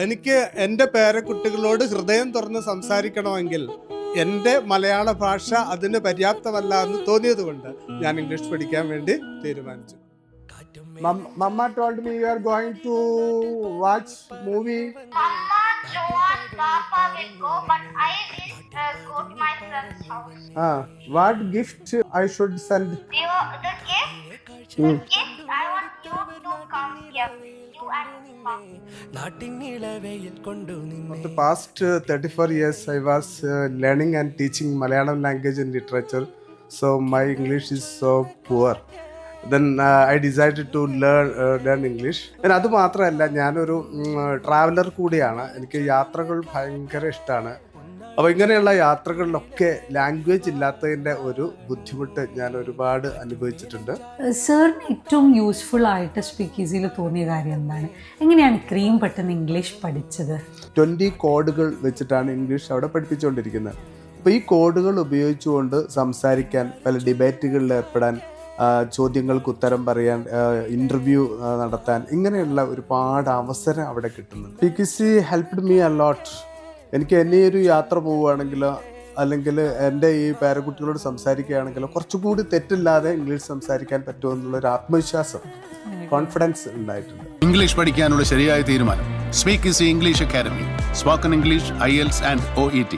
എനിക്ക് എൻ്റെ പേരക്കുട്ടികളോട് ഹൃദയം തുറന്ന് സംസാരിക്കണമെങ്കിൽ എൻ്റെ മലയാള ഭാഷ അതിന് പര്യാപ്തമല്ല എന്ന് തോന്നിയത് കൊണ്ട് ഞാൻ ഇംഗ്ലീഷ് പഠിക്കാൻ വേണ്ടി തീരുമാനിച്ചു. Mama told me you are going to watch movie. Mama don't want Papa will go, but I will go to my friend's house. What gift I should send? The gift? The gift, I want you to come here. You and Mom. For the past 34 years, I was learning and teaching Malayalam language and literature. So my English is so poor. Then I decided to learn English. And അത് മാത്രമല്ല, ഞാനൊരു traveller കൂടിയാണ്. എനിക്ക് യാത്രകൾ ഭയങ്കര ഇഷ്ടമാണ്. അപ്പോൾ ഇങ്ങനെയുള്ള യാത്രകളിലൊക്കെ ലാംഗ്വേജ് ഇല്ലാത്തതിൻ്റെ ഒരു ബുദ്ധിമുട്ട് ഞാൻ ഒരുപാട് അനുഭവിച്ചിട്ടുണ്ട്. സാറിന് ഏറ്റവും യൂസ്ഫുൾ ആയിട്ട് സ്പീക്ക് ഈസിയിൽ തോന്നിയ കാര്യം എന്താണ്? എങ്ങനെയാണ് ഇത്രയും പെട്ടെന്ന് ഇംഗ്ലീഷ് പഠിച്ചത്? 20 കോഡുകൾ വെച്ചിട്ടാണ് ഇംഗ്ലീഷ് അവിടെ പഠിപ്പിച്ചുകൊണ്ടിരിക്കുന്നത്. അപ്പോൾ ഈ കോഡുകൾ ഉപയോഗിച്ചുകൊണ്ട് സംസാരിക്കാൻ, പല ഡിബേറ്റുകളിൽ ഏർപ്പെടാൻ, ചോദ്യങ്ങൾക്ക് ഉത്തരം പറയാൻ, ഇൻ്റർവ്യൂ നടത്താൻ, ഇങ്ങനെയുള്ള ഒരുപാട് അവസരം അവിടെ കിട്ടുന്നുണ്ട്. PKC ഹെൽപ്ഡ് മീ അ ലോട്ട്. എനിക്ക് എന്നെ ഒരു യാത്ര പോവുകയാണെങ്കിലോ അല്ലെങ്കിൽ എൻ്റെ ഈ പേരക്കുട്ടികളോട് സംസാരിക്കുകയാണെങ്കിലോ കുറച്ചുകൂടി തെറ്റില്ലാതെ ഇംഗ്ലീഷ് സംസാരിക്കാൻ പറ്റുമെന്നുള്ളൊരു ആത്മവിശ്വാസം, കോൺഫിഡൻസ് ഉണ്ടായിട്ടുണ്ട്. ഇംഗ്ലീഷ് പഠിക്കാനുള്ള ശരിയായ തീരുമാനം. Speak easy English academy. Spoken English, IELTS and OET.